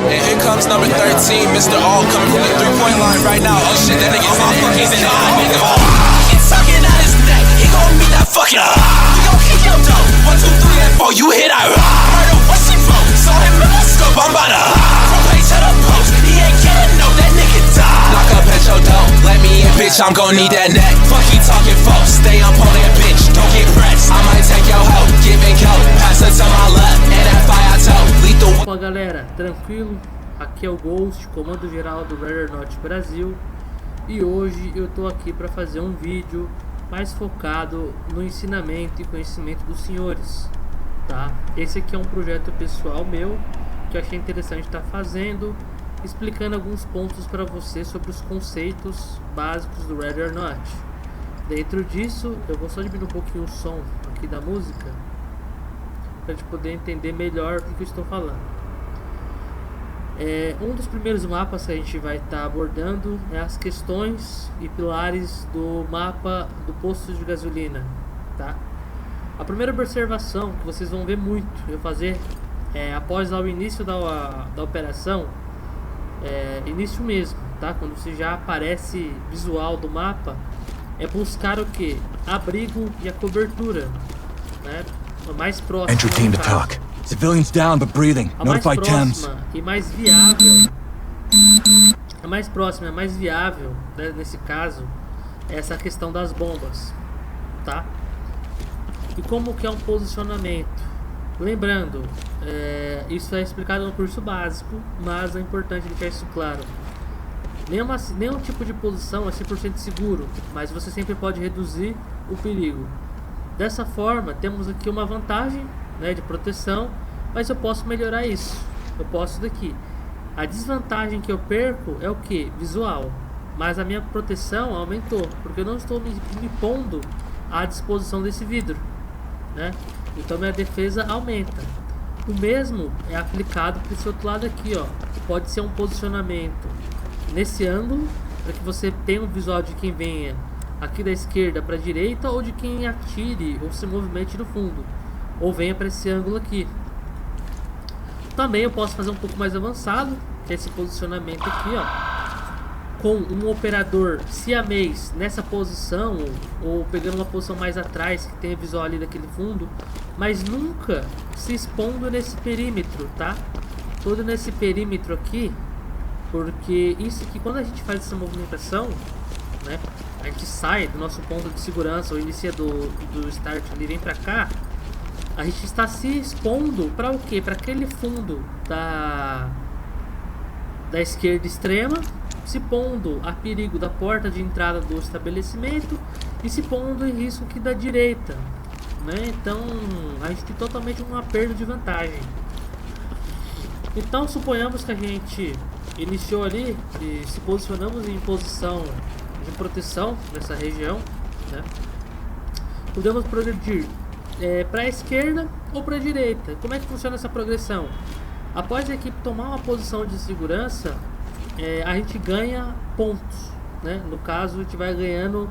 And here comes number 13, Mr. All coming from the three-point line right now. Oh shit, that nigga's in it. He's in it. He's sucking out his neck. He gon' meet that fucking. We gon' kick your dough. 1, 2, 3, and 4. You hit that. Murder, what she wrote? Saw him in the scope. I'm about to. From page to the post. He ain't getting no. That nigga die. Lock up at your door. Let me in, bitch. I'm gon' need that neck. Fuck you talking folks. Stay up on that bitch. Don't get pressed. I might take your hoe. Giving coke. Pass it to my left. And that fire toe. Lethal. Opa galera, tranquilo? Aqui é o Ghost, comando geral do Red or Not Brasil. E hoje eu tô aqui para fazer um vídeo mais focado no ensinamento e conhecimento dos senhores, tá? Esse aqui é um projeto pessoal meu que eu achei interessante estar fazendo, explicando alguns pontos para você sobre os conceitos básicos do Red or Not. Dentro disso, eu vou só diminuir um pouquinho o som aqui da música para a gente poder entender melhor o que eu estou falando. Um dos primeiros mapas que a gente vai estar abordando é as questões e pilares do mapa do posto de gasolina, tá? A primeira observação que vocês vão ver muito eu fazer após o início da operação, início mesmo, tá? Quando você já aparece visual do mapa, é buscar o que? Abrigo e a cobertura, né? A mais próxima. Entry team to talk. Civilians down but breathing. Notify Thames. E mais viável, a mais próxima e a mais viável, né, nesse caso, é essa questão das bombas, tá? E como que é um posicionamento? Lembrando, isso é explicado no curso básico, mas é importante deixar isso claro. Nenhum tipo de posição é 100% seguro, mas você sempre pode reduzir o perigo. Dessa forma, temos aqui uma vantagem, né, de proteção, mas eu posso melhorar isso. Eu posso daqui. A desvantagem que eu perco é o que? Visual. Mas a minha proteção aumentou, porque eu não estou me pondo à disposição desse vidro, né? Então minha defesa aumenta. O mesmo é aplicado para esse outro lado aqui, ó. Pode ser um posicionamento nesse ângulo, para que você tenha um visual de quem venha aqui da esquerda para a direita, ou de quem atire ou se movimente no fundo, ou venha para esse ângulo aqui. Também eu posso fazer um pouco mais avançado, que é esse posicionamento aqui, ó, com um operador siamês nessa posição, ou pegando uma posição mais atrás, que tem visual ali daquele fundo, mas nunca se expondo nesse perímetro, tá? Todo nesse perímetro aqui, porque isso aqui, quando a gente faz essa movimentação, né, a gente sai do nosso ponto de segurança, ou inicia do start ali, vem pra cá, a gente está se expondo para o que? Para aquele fundo da esquerda extrema, se pondo a perigo da porta de entrada do estabelecimento e se pondo em risco aqui da direita, né? Então a gente tem totalmente uma perda de vantagem. Então suponhamos que a gente iniciou ali e se posicionamos em posição de proteção nessa região, né? Podemos progredir para a esquerda ou para a direita. Como é que funciona essa progressão? Após a equipe tomar uma posição de segurança, a gente ganha pontos, né? No caso, a gente vai ganhando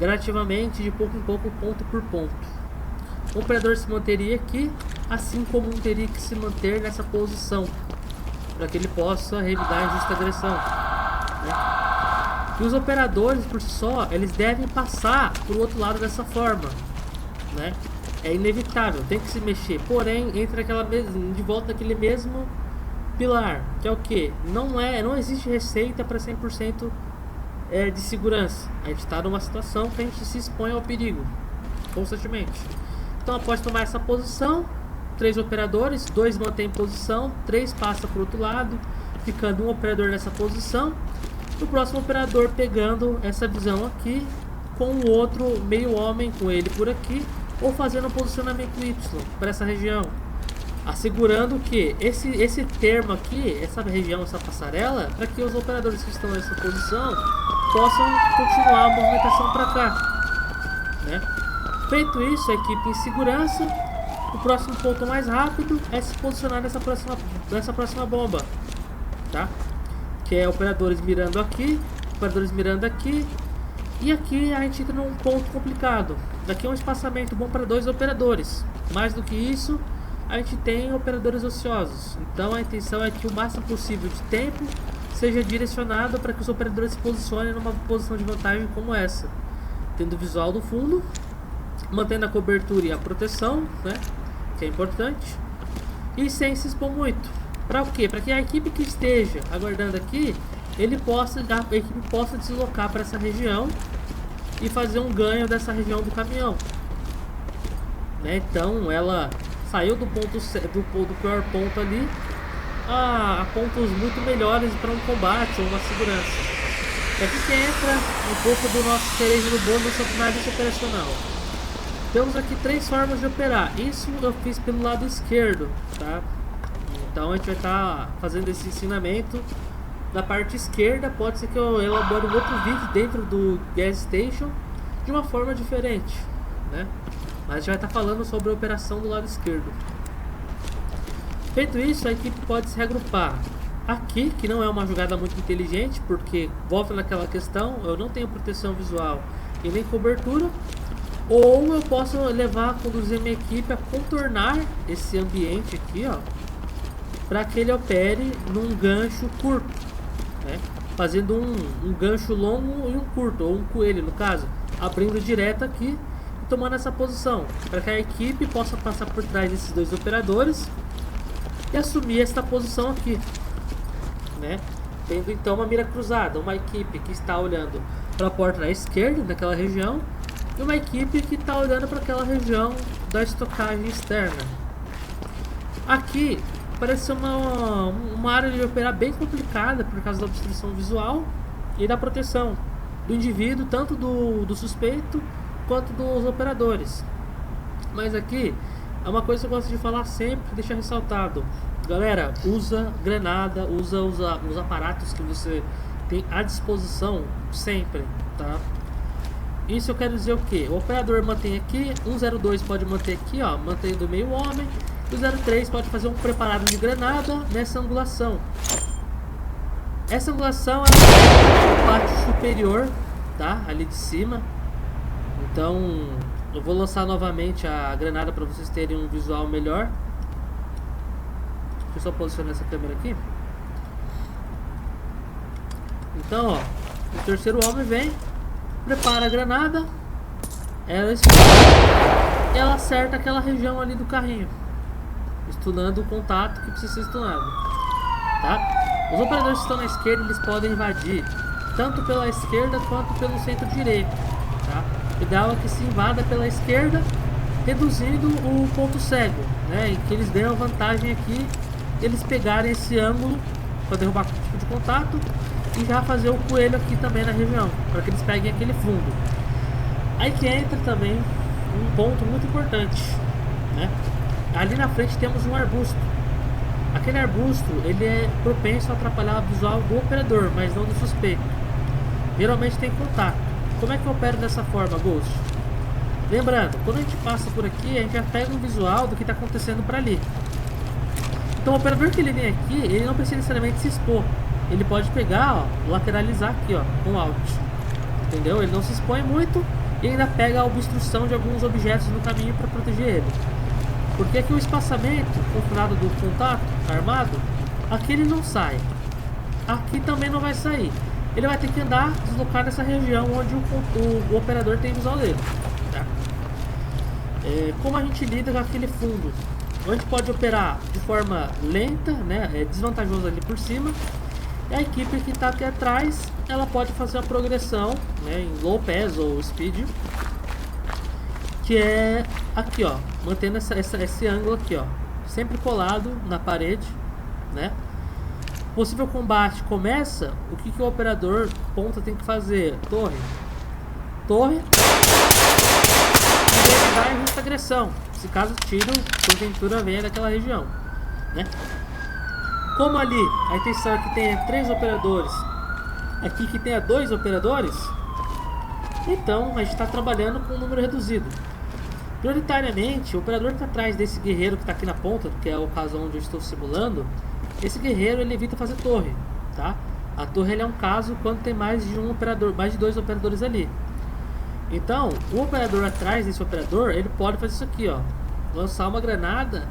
gradativamente, de pouco em pouco, ponto por ponto. O operador se manteria aqui, assim como teria que se manter nessa posição, para que ele possa revidar a injusta agressão, né? E os operadores, por si só, eles devem passar para o outro lado dessa forma, né? É inevitável, tem que se mexer, porém entra de volta naquele mesmo pilar, que é o que? Não existe receita para 100% de segurança. A gente está numa situação que a gente se expõe ao perigo constantemente. Então, após tomar essa posição, 3 operadores, 2 mantêm posição, 3 passa para o outro lado, ficando um operador nessa posição, o próximo operador pegando essa visão aqui, com o outro meio homem com ele por aqui, ou fazendo um posicionamento Y para essa região, assegurando que esse termo aqui, essa região, essa passarela, para que os operadores que estão nessa posição possam continuar a movimentação para cá, né? Feito isso, a equipe em segurança, o próximo ponto mais rápido é se posicionar nessa próxima bomba, tá? Que é operadores mirando aqui, operadores mirando aqui. E aqui a gente entra num ponto complicado. Daqui é um espaçamento bom para 2 operadores. Mais do que isso, a gente tem operadores ociosos. Então a intenção é que o máximo possível de tempo seja direcionado para que os operadores se posicionem numa posição de vantagem como essa, tendo o visual do fundo, mantendo a cobertura e a proteção, né, que é importante, e sem se expor muito. Para o quê? Para que a equipe que esteja aguardando aqui, a equipe possa deslocar para essa região e fazer um ganho dessa região do caminhão, né? Então ela saiu do pior ponto ali a pontos muito melhores para um combate ou uma segurança. É aqui que entra um pouco do nosso cereja no bolo dessa análise operacional. Temos aqui 3 formas de operar. Isso eu fiz pelo lado esquerdo, tá? Então a gente vai estar fazendo esse ensinamento da parte esquerda. Pode ser que eu elabore um outro vídeo dentro do Gas Station de uma forma diferente, né? Mas a gente vai estar falando sobre a operação do lado esquerdo. Feito isso, a equipe pode se reagrupar aqui, que não é uma jogada muito inteligente, porque volta naquela questão, eu não tenho proteção visual e nem cobertura. Ou eu posso conduzir minha equipe a contornar esse ambiente aqui, ó, para que ele opere num gancho curto, né? Fazendo um gancho longo e um curto, ou um coelho no caso, abrindo direto aqui e tomando essa posição, para que a equipe possa passar por trás desses 2 operadores e assumir esta posição aqui, né? Tendo então uma mira cruzada, uma equipe que está olhando para a porta da esquerda, naquela região, e uma equipe que está olhando para aquela região da estocagem externa. Aqui parece ser uma área de operar bem complicada por causa da obstrução visual e da proteção do indivíduo, tanto do suspeito quanto dos operadores. Mas aqui é uma coisa que eu gosto de falar sempre, deixar ressaltado. Galera, usa granada, usa os aparatos que você tem à disposição sempre, tá? Isso eu quero dizer o que? O operador mantém aqui, 102 pode manter aqui, ó, mantendo meio homem, e o 03 pode fazer um preparado de granada nessa angulação. Essa angulação é a parte superior, tá? Ali de cima. Então eu vou lançar novamente a granada para vocês terem um visual melhor. Deixa eu só posicionar essa câmera aqui. Então, ó, o terceiro homem vem, prepara a granada, ela explode, ela acerta aquela região ali do carrinho, stunando o contato que precisa ser stunado, tá? Os operadores que estão na esquerda, eles podem invadir tanto pela esquerda quanto pelo centro-direito, tá? O ideal é que se invada pela esquerda, reduzindo o ponto cego, né? E que eles ganham vantagem aqui, eles pegarem esse ângulo para derrubar o tipo de contato e já fazer o coelho aqui também na região, para que eles peguem aquele fundo. Aí que entra também um ponto muito importante, né? Ali na frente temos um arbusto. Aquele arbusto, ele é propenso a atrapalhar o visual do operador, mas não do suspeito. Geralmente tem contato. Como é que eu opero dessa forma, Ghost? Lembrando, quando a gente passa por aqui, a gente já pega um visual do que está acontecendo para ali. Então o operador que ele vem aqui, ele não precisa necessariamente se expor. Ele pode pegar, ó, lateralizar aqui, ó, com Alt. Entendeu? Ele não se expõe muito e ainda pega a obstrução de alguns objetos no caminho para proteger ele. Porque aqui o espaçamento, confinado do contato armado, aqui ele não sai. Aqui também não vai sair. Ele vai ter que andar, deslocar nessa região onde o operador tem visual dele, tá? Como a gente lida com aquele fundo? A gente pode operar de forma lenta, né? É desvantajoso ali por cima. E a equipe que está aqui atrás, ela pode fazer a progressão, né, em low pass ou speed, que é aqui, ó, mantendo esse ângulo aqui, ó, sempre colado na parede, né? Possível combate começa, o que o operador ponta tem que fazer? Torre, e vai em justa agressão, se caso tiro porventura venha daquela região, né? Como ali a intenção é que tenha 3 operadores, aqui que tenha 2 operadores, então a gente está trabalhando com um número reduzido. Prioritariamente, o operador que está atrás desse guerreiro que está aqui na ponta, que é o caso onde eu estou simulando, esse guerreiro ele evita fazer torre, tá? A torre ele é um caso quando tem mais de um operador, mais de 2 operadores ali. Então, o operador atrás desse operador, ele pode fazer isso aqui, ó, lançar uma granada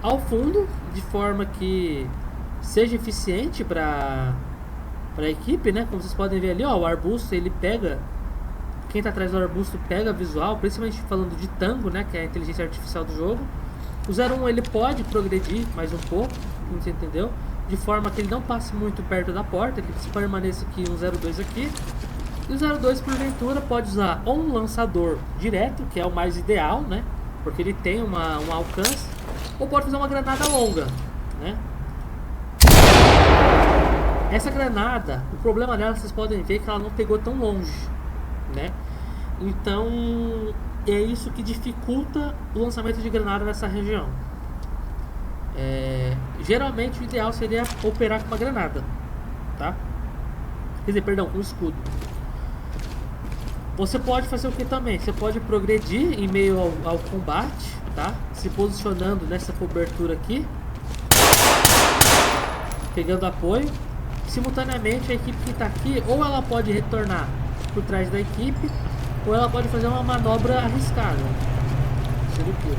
ao fundo, de forma que seja eficiente para a equipe, né? Como vocês podem ver ali, ó, o arbusto ele pega, quem está atrás do arbusto pega visual, principalmente falando de Tango, né? Que é a inteligência artificial do jogo. O 01 ele pode progredir mais um pouco, como você entendeu, de forma que ele não passe muito perto da porta, que ele permaneça aqui um 02 aqui. E o 02 porventura pode usar ou um lançador direto, que é o mais ideal, né? Porque ele tem um alcance, ou pode fazer uma granada longa, né? Essa granada, o problema dela, vocês podem ver que ela não pegou tão longe, né? Então é isso que dificulta o lançamento de granada nessa região. Geralmente o ideal seria operar com uma granada, tá? Quer dizer, perdão, com um escudo. Você pode fazer o que também? Você pode progredir em meio ao combate, tá? Se posicionando nessa cobertura aqui, pegando apoio. Simultaneamente a equipe que está aqui, ou ela pode retornar por trás da equipe, ou ela pode fazer uma manobra arriscada. Seria o quê?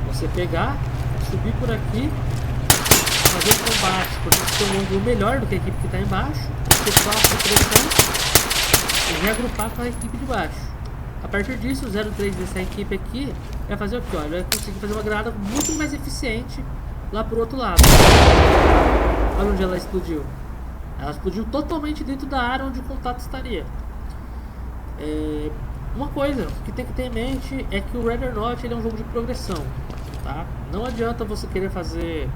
Você pegar, subir por aqui, fazer um combate, porque você tem um ângulo melhor do que a equipe que está embaixo, efetuar a pressão e reagrupar com a equipe de baixo. A partir disso, o 03 dessa equipe aqui vai fazer o que? Ele vai conseguir fazer uma granada muito mais eficiente lá pro outro lado. Olha onde ela explodiu. Ela explodiu totalmente dentro da área onde o contato estaria. Uma coisa que tem que ter em mente é que o Red or Not ele é um jogo de progressão, tá? Não adianta você querer fazer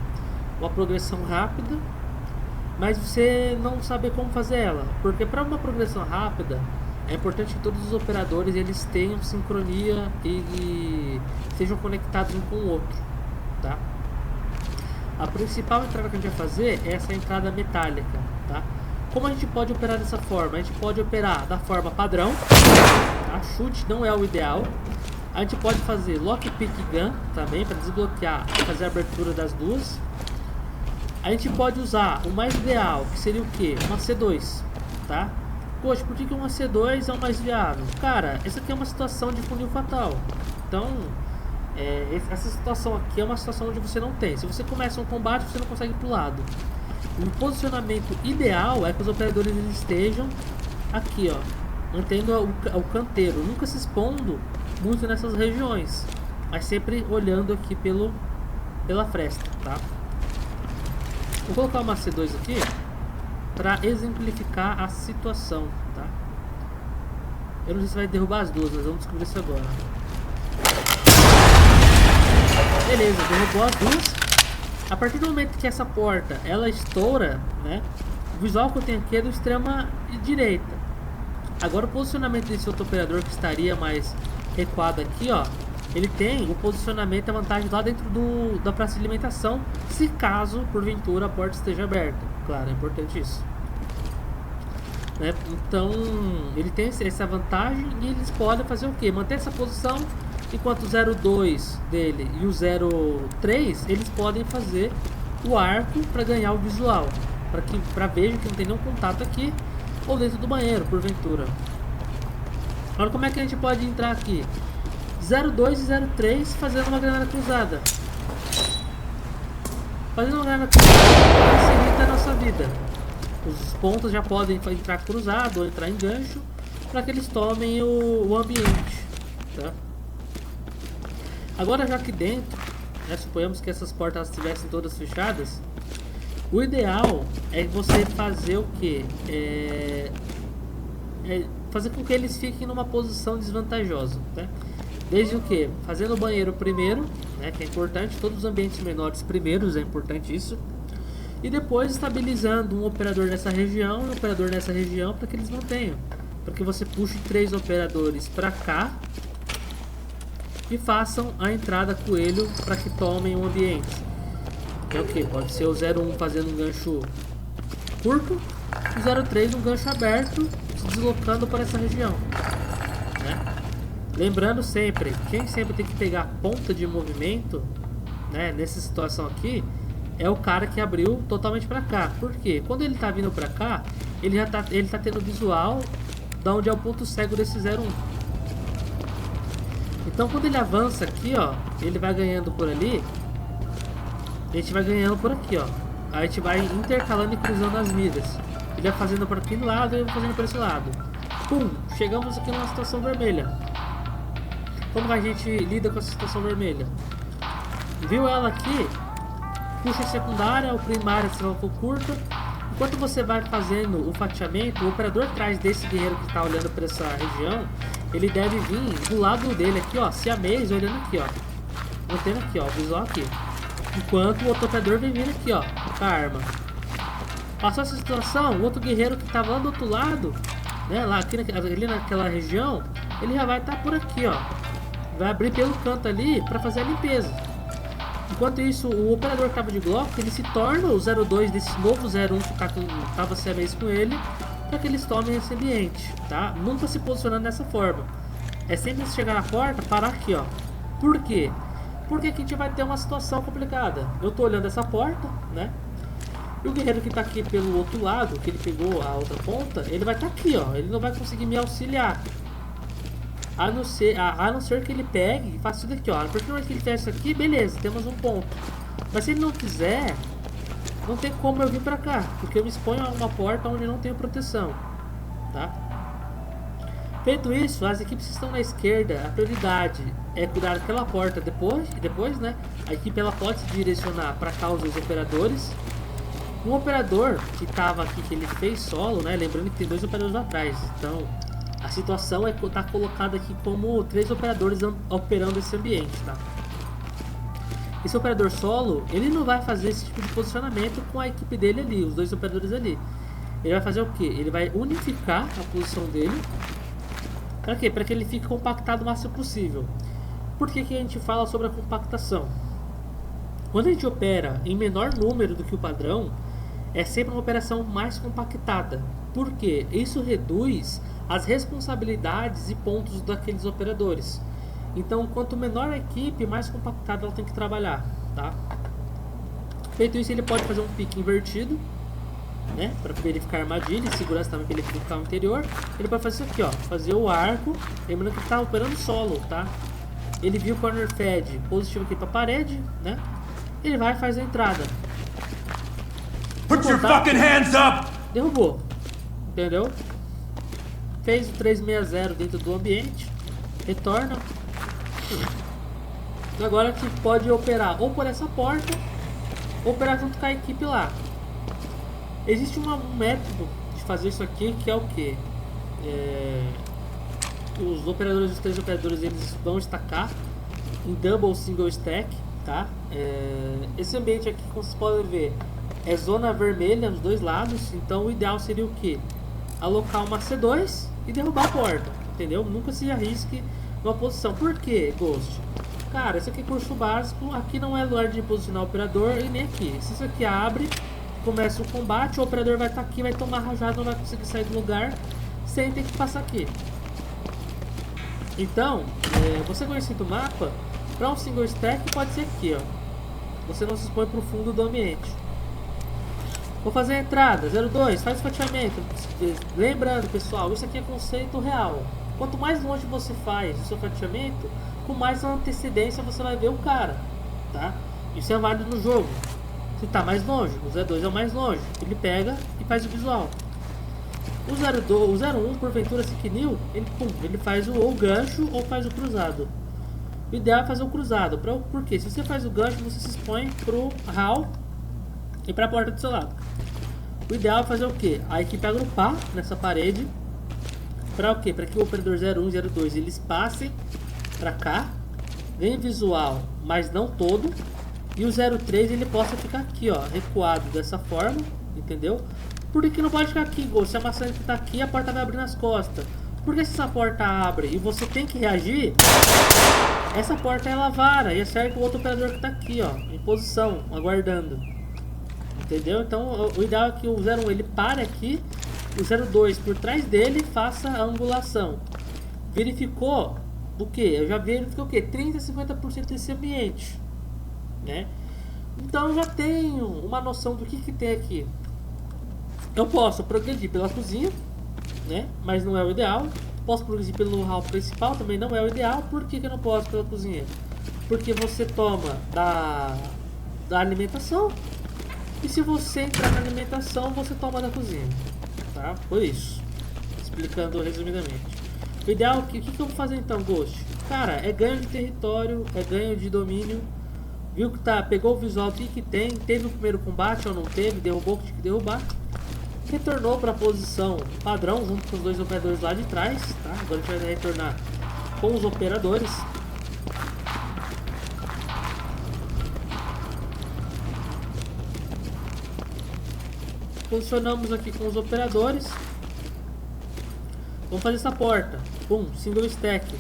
uma progressão rápida, mas você não saber como fazer ela, porque para uma progressão rápida é importante que todos os operadores eles tenham sincronia e sejam conectados um com o outro, tá? A principal entrada que a gente vai fazer é essa entrada metálica, tá? Como a gente pode operar dessa forma? A gente pode operar da forma padrão, tá? Chute não é o ideal. A gente pode fazer lockpick gun também para desbloquear, fazer a abertura das duas. A gente pode usar o mais ideal, que seria o que? Uma C2, tá? Poxa, por que uma C2 é o mais viável? Cara, essa aqui é uma situação de funil fatal. Então, essa situação aqui é uma situação onde você não tem. Se você começa um combate, você não consegue ir pro lado. O posicionamento ideal é que os operadores eles estejam aqui, ó, mantendo o canteiro, nunca se expondo muito nessas regiões, mas sempre olhando aqui pela fresta, tá? Vou colocar uma C2 aqui para exemplificar a situação, tá? Eu não sei se vai derrubar as duas, nós vamos descobrir isso agora. Beleza, derrubou as duas. A partir do momento que essa porta ela estoura, né? O visual que eu tenho aqui é do extrema direita. Agora o posicionamento desse outro operador que estaria mais recuado aqui, ó, ele tem o posicionamento, a vantagem lá dentro da praça de alimentação, se caso porventura a porta esteja aberta. Claro, é importante isso, né? Então ele tem essa vantagem e eles podem fazer o que? Manter essa posição, enquanto o 02 dele e o 03 eles podem fazer o arco para ganhar o visual, para ver que não tem nenhum contato aqui ou dentro do banheiro porventura. Olha como é que a gente pode entrar aqui. 02 e 03 fazendo uma granada cruzada. Fazendo uma granada cruzada facilita a nossa vida. Os pontos já podem entrar cruzado ou entrar em gancho para que eles tomem o ambiente, tá? Agora já aqui dentro, né, suponhamos que essas portas estivessem todas fechadas, o ideal é você fazer o que? Fazer com que eles fiquem numa posição desvantajosa, né? Desde o que? Fazendo o banheiro primeiro, né, que é importante, todos os ambientes menores primeiros, é importante isso. E depois estabilizando um operador nessa região e um operador nessa região para que eles mantenham. Para que você puxe 3 operadores para cá e façam a entrada coelho para que tomem o ambiente. É o que? Pode ser o 01 fazendo um gancho curto e o 03 um gancho aberto, se deslocando para essa região, né? Lembrando sempre, quem sempre tem que pegar ponta de movimento, né, nessa situação aqui, é o cara que abriu totalmente para cá. Por quê? Quando ele tá vindo para cá, ele tá tendo visual da onde é o ponto cego desse 01. Então quando ele avança aqui, ó, ele vai ganhando por ali, A gente vai ganhando por aqui, ó. Aí a gente vai intercalando e cruzando as miras. Ele vai fazendo por aquele lado e eu vou fazendo por esse lado. Pum! Chegamos aqui numa situação vermelha. Como que a gente lida com essa situação vermelha? Viu ela aqui? Puxa a secundária, o primário se for curta. Enquanto você vai fazendo o fatiamento, o operador atrás desse guerreiro que está olhando para essa região, ele deve vir do lado dele aqui, ó, siamês, olhando aqui, ó. Mantendo aqui, ó, visual aqui. Enquanto o outro operador vem vindo aqui, ó, com a arma. Passou essa situação, o outro guerreiro que estava lá do outro lado, né, lá aqui ali naquela região, ele já vai estar por aqui, ó. Vai abrir pelo canto ali para fazer a limpeza. Enquanto isso, o operador que estava de Glock, ele se torna o 02 desse novo 01 que estava siamês com ele, para que eles tomem esse ambiente, tá? Nunca se posicionando dessa forma. É sempre se chegar na porta, parar aqui, ó. Por quê? Porque aqui a gente vai ter uma situação complicada. Eu tô olhando essa porta, né? E o guerreiro que tá aqui pelo outro lado, que ele pegou a outra ponta, ele vai estar aqui, ó. Ele não vai conseguir me auxiliar. A não ser que ele pegue e faça isso daqui, ó. Porque na hora que ele fizer isso aqui, beleza, temos um ponto. Mas se ele não fizer, não tem como eu vir pra cá, porque eu me exponho a uma porta onde não tenho proteção, tá? Feito isso, as equipes que estão na esquerda, a prioridade é cuidar daquela porta depois, né? A equipe ela pode se direcionar para cá os dois operadores. Um operador que estava aqui, que ele fez solo, né? Lembrando que tem dois operadores atrás, então a situação é tá colocada aqui como 3 operadores operando esse ambiente, tá? Esse operador solo, ele não vai fazer esse tipo de posicionamento com a equipe dele ali, os dois operadores ali. Ele vai fazer o que? Ele vai unificar a posição dele. Para quê? Para que ele fique compactado o máximo possível. Por que que a gente fala sobre a compactação? Quando a gente opera em menor número do que o padrão, é sempre uma operação mais compactada. Por quê? Isso reduz as responsabilidades e pontos daqueles operadores. Então, quanto menor a equipe, mais compactada ela tem que trabalhar, tá? Feito isso, ele pode fazer um pique invertido, né, para verificar armadilha e segurança também para ele verificar o interior. Ele pode fazer isso aqui, ó, fazer o arco, lembrando que ele está operando solo, tá? Ele viu o corner fed positivo aqui para parede, né? Ele vai e faz a entrada. Put your fucking hands up! Derrubou, entendeu? Fez o 360 dentro do ambiente, retorna. Agora a gente pode operar ou por essa porta, ou operar junto com a equipe lá. Existe um método de fazer isso aqui, que é o que? Os operadores, os 3 operadores, eles vão estacar em double single stack, tá? Esse ambiente aqui, como vocês podem ver, é zona vermelha nos dois lados. Então o ideal seria o que? Alocar uma C2 e derrubar a porta, entendeu? Nunca se arrisque numa posição. Por quê, Ghost? Cara, esse aqui é curso básico, aqui não é lugar de posicionar o operador e nem aqui. Se isso aqui abre, começa o combate, o operador vai estar aqui, vai tomar rajada, não vai conseguir sair do lugar sem ter que passar aqui. Então, você conhecendo o mapa, para um single stack pode ser aqui, ó. Você não se expõe para o fundo do ambiente. Vou fazer a entrada, 02, faz o fatiamento. Lembrando, pessoal, isso aqui é conceito real. Quanto mais longe você faz o seu fatiamento, com mais antecedência você vai ver o cara, tá? Isso é válido no jogo. Se tá mais longe, o 02 é o mais longe, ele pega e faz o visual. O 01, porventura se quiniu, ele faz ou gancho ou faz o cruzado. O ideal é fazer o cruzado, porque se você faz o gancho, você se expõe pro hall e pra porta do seu lado. O ideal é fazer o que? A equipe agrupar nessa parede. Para o que? Para que o operador 01 e 02 eles passem para cá, ganhe visual, mas não todo. E o 03 ele possa ficar aqui, ó, recuado dessa forma, entendeu? Por que não pode ficar aqui, Gol? Se a maçã que tá aqui, a porta vai abrir nas costas. Porque se essa porta abre e você tem que reagir, essa porta ela vara e acerta o outro operador que tá aqui, ó, em posição, aguardando. Entendeu? Então o ideal é que o 01 ele pare aqui, o 02 por trás dele faça a angulação. Verificou o que? Eu já verifiquei o que? 30 a 50% desse ambiente, né? Então eu já tenho uma noção do que tem aqui. Eu posso progredir pela cozinha, né? Mas não é o ideal. Posso progredir pelo hall principal, também não é o ideal. Por que eu não posso pela cozinha? Porque você toma da alimentação. E se você entrar na alimentação, você toma da cozinha. Tá? Foi isso. Explicando resumidamente. O ideal, o que eu vou fazer então, Ghost? Cara, é ganho de território, é ganho de domínio. Viu que tá, pegou o visual que tem, teve o primeiro combate ou não teve, derrubou o que tinha que derrubar. Retornou para a posição padrão junto com os dois operadores lá de trás, tá? Agora a gente vai retornar com os operadores. Posicionamos aqui com os operadores. Vamos fazer essa porta. Pum, single stack.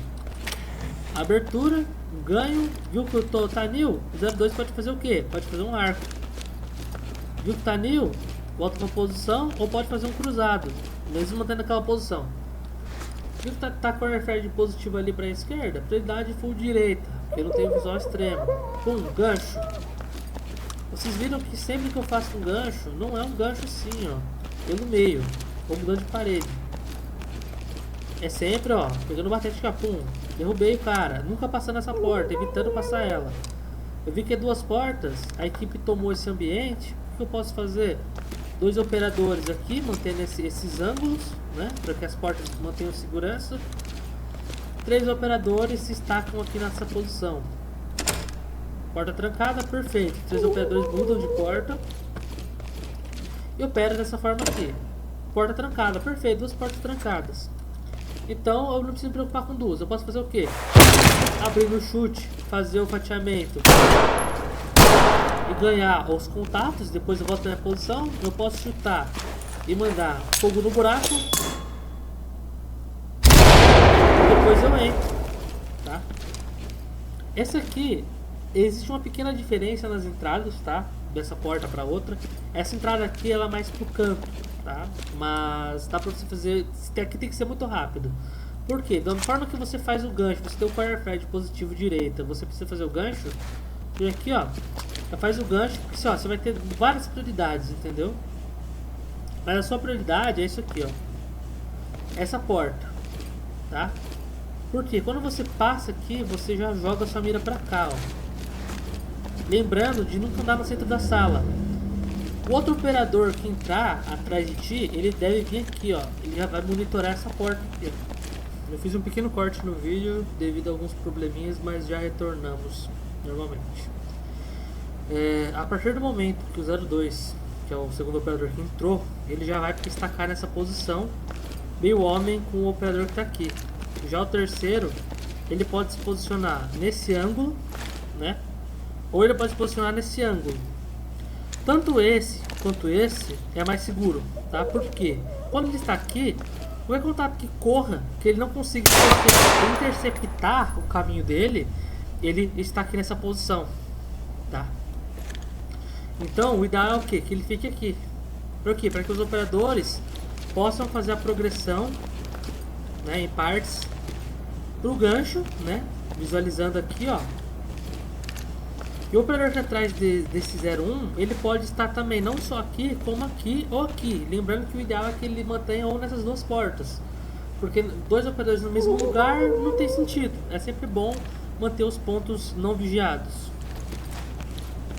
Abertura, ganho. Viu que o Tanil, o 02 pode fazer o que? Pode fazer um arco. Viu que o Tanil volta para posição ou pode fazer um cruzado, mesmo mantendo aquela posição. Viu que tá com o airfare de positivo ali para a esquerda? Prioridade full direita, porque não tem visual extremo. Pum, gancho. Vocês viram que sempre que eu faço um gancho, não é um gancho assim, ó, pelo meio, ou mudando de parede. É sempre, ó, pegando o batente de capum. Derrubei o cara, nunca passando essa porta, evitando passar ela. Eu vi que é duas portas, a equipe tomou esse ambiente. O que eu posso fazer? Dois operadores aqui, mantendo esses ângulos, né, para que as portas mantenham segurança. 3 operadores se estacam aqui nessa posição. Porta trancada, perfeito. 3 operadores mudam de porta e operam dessa forma aqui. Porta trancada, perfeito. 2 portas trancadas. Então eu não preciso me preocupar com 2. Eu posso fazer o que? Abrir no chute, fazer o fatiamento e ganhar os contatos. Depois eu volto na minha posição. Eu posso chutar e mandar fogo no buraco. Depois eu entro, tá? Essa aqui, existe uma pequena diferença nas entradas, tá? Dessa porta para outra. Essa entrada aqui ela é mais pro canto, tá? Mas dá pra você fazer. Aqui tem que ser muito rápido. Por quê? Da forma que você faz o gancho, você tem o firefly de positivo direita, você precisa fazer o gancho. E aqui, ó, já faz o gancho, porque ó, você vai ter várias prioridades, entendeu? Mas a sua prioridade é isso aqui, ó. Essa porta, tá? Porque quando você passa aqui, você já joga a sua mira pra cá, ó. Lembrando de nunca andar no centro da sala. O outro operador que entrar atrás de ti, ele deve vir aqui, ó. Ele já vai monitorar essa porta aqui, ó. Eu fiz um pequeno corte no vídeo devido a alguns probleminhas, mas já retornamos normalmente. A partir do momento que o 02, que é o segundo operador que entrou, ele já vai estacar nessa posição, meio homem com o operador que está aqui. Já o terceiro, ele pode se posicionar nesse ângulo, né? Ou ele pode se posicionar nesse ângulo. Tanto esse quanto esse é mais seguro, tá? Porque quando ele está aqui, não é contato que corra, que ele não consiga interceptar o caminho dele, ele está aqui nessa posição, tá? Então o ideal é o quê? Que ele fique aqui. Por quê? Para que os operadores possam fazer a progressão, né, em partes pro gancho, né? Visualizando aqui, ó. E o operador que atrás desse 01, ele pode estar também não só aqui, como aqui ou aqui. Lembrando que o ideal é que ele mantenha um nessas duas portas. Porque 2 operadores no mesmo lugar não tem sentido. É sempre bom manter os pontos não vigiados.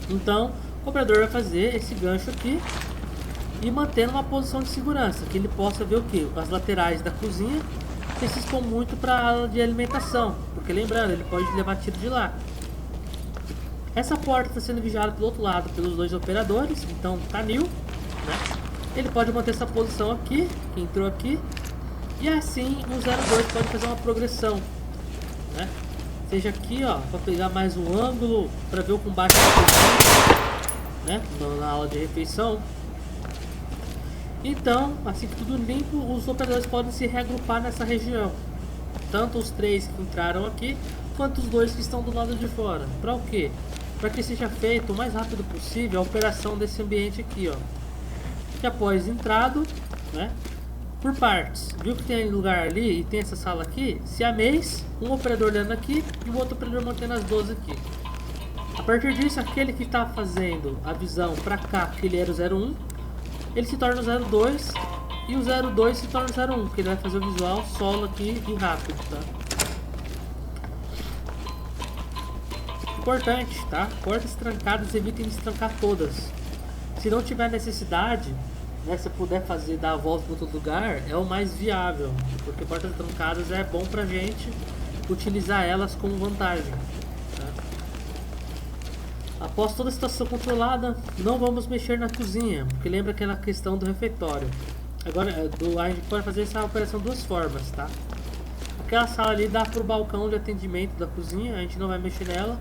Então, o operador vai fazer esse gancho aqui e mantendo uma posição de segurança. Que ele possa ver o que? As laterais da cozinha, sem se expor muito para a ala de alimentação. Porque lembrando, ele pode levar tiro de lá. Essa porta está sendo vigiada pelo outro lado pelos 2 operadores, então Tanil, né? Ele pode manter essa posição aqui, que entrou aqui, e assim o 02 pode fazer uma progressão, né? Seja aqui, ó, para pegar mais um ângulo, para ver o combate né? Na aula de refeição. Então, assim que tudo limpo, os operadores podem se reagrupar nessa região, tanto os 3 que entraram aqui, quanto os 2 que estão do lado de fora. Para o quê? Para que seja feito o mais rápido possível a operação desse ambiente aqui, ó. Que após entrado, né, por partes, viu que tem lugar ali e tem essa sala aqui, se ameis, um operador olhando aqui e o outro operador mantendo as 12 aqui. A partir disso, aquele que está fazendo a visão para cá, que ele era o 01, ele se torna o 02 e o 02 se torna o 01, que ele vai fazer o visual solo aqui e rápido, tá? Importante, tá? Portas trancadas, evitem destrancar todas. Se não tiver necessidade, né, se puder dar a volta para outro lugar, é o mais viável, porque portas trancadas é bom pra gente utilizar elas como vantagem, tá? Após toda a situação controlada, não vamos mexer na cozinha, porque lembra aquela questão do refeitório. Agora a gente pode fazer essa operação de duas formas, tá? Aquela sala ali dá pro balcão de atendimento da cozinha, a gente não vai mexer nela.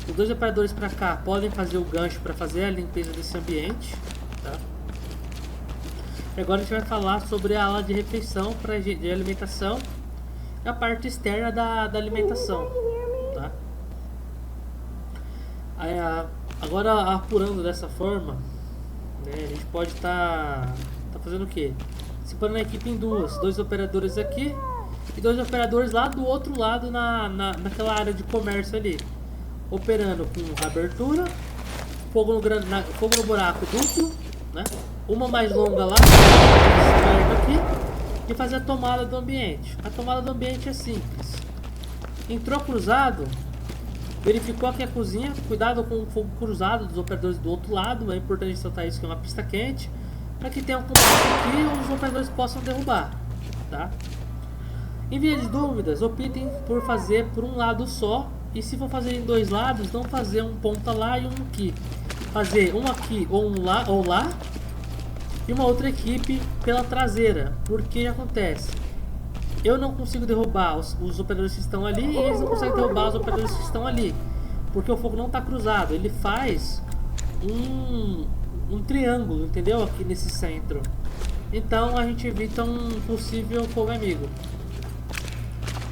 Os dois operadores para cá podem fazer o gancho para fazer a limpeza desse ambiente, tá? E agora a gente vai falar sobre a ala de refeição de alimentação e a parte externa da alimentação, tá? Aí, agora apurando dessa forma, né, a gente pode tá fazendo o que? Separando a equipe em dois operadores aqui e dois operadores lá do outro lado naquela área de comércio ali, operando com abertura, fogo no buraco duplo, né? Uma mais longa lá, aqui, e fazer a tomada do ambiente. A tomada do ambiente é simples. Entrou cruzado, verificou que a cozinha, cuidado com o fogo cruzado dos operadores do outro lado, é importante ressaltar isso, que é uma pista quente, para que tenha um contato aqui e os operadores possam derrubar, tá? Em via de dúvidas, optem por fazer por um lado só. E se for fazer em dois lados, não fazer um ponta lá e um aqui. Fazer um aqui ou um lá ou lá. E uma outra equipe pela traseira. Porque acontece? Eu não consigo derrubar os operadores que estão ali. E eles não conseguem derrubar os operadores que estão ali. Porque o fogo não está cruzado. Ele faz um triângulo, entendeu? Aqui nesse centro. Então a gente evita um possível fogo amigo.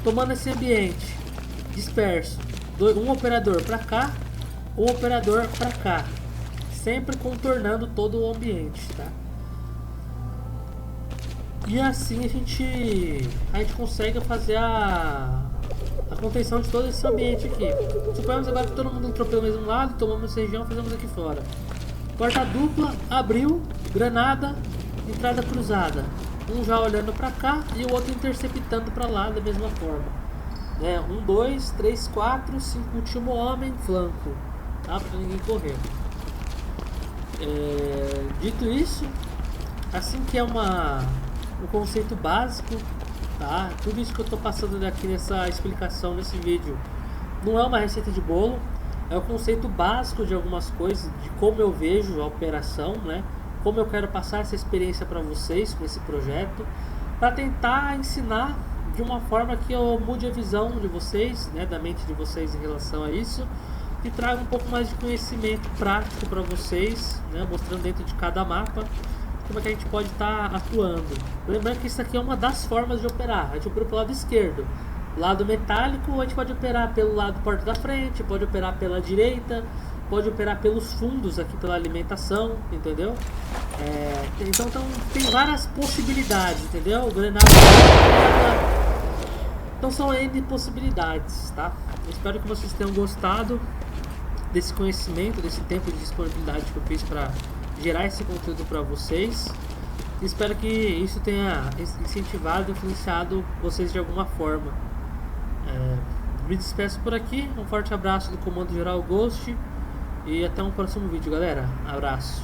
Tomando esse ambiente disperso, um operador para cá, um operador para cá, sempre contornando todo o ambiente, tá? E assim a gente consegue fazer a contenção de todo esse ambiente aqui. Suponhamos agora que todo mundo entrou pelo mesmo lado, tomamos essa região, fazemos aqui fora. Porta dupla, abriu, granada, entrada cruzada. Um já olhando para cá e o outro interceptando para lá da mesma forma. 1, 2, 3, 4, 5, último homem, flanco, tá? Para ninguém correr. Dito isso, assim que é um conceito básico, tá? Tudo isso que eu estou passando aqui nessa explicação nesse vídeo não é uma receita de bolo, é o conceito básico de algumas coisas, de como eu vejo a operação, né? Como eu quero passar essa experiência para vocês com esse projeto, para tentar ensinar de uma forma que eu mude a visão de vocês, né, da mente de vocês em relação a isso, e traga um pouco mais de conhecimento prático para vocês, né, mostrando dentro de cada mapa como é que a gente pode estar atuando. Lembrando que isso aqui é uma das formas de operar. A gente opera pelo lado esquerdo, lado metálico. A gente pode operar pelo lado porta da frente, pode operar pela direita, pode operar pelos fundos aqui pela alimentação, entendeu? Então tem várias possibilidades, entendeu? Granada. Então são N possibilidades, tá? Eu espero que vocês tenham gostado desse conhecimento, desse tempo de disponibilidade que eu fiz para gerar esse conteúdo para vocês. Espero que isso tenha incentivado e influenciado vocês de alguma forma. Me despeço por aqui, um forte abraço do Comando Geral Ghost e até um próximo vídeo, galera. Abraço.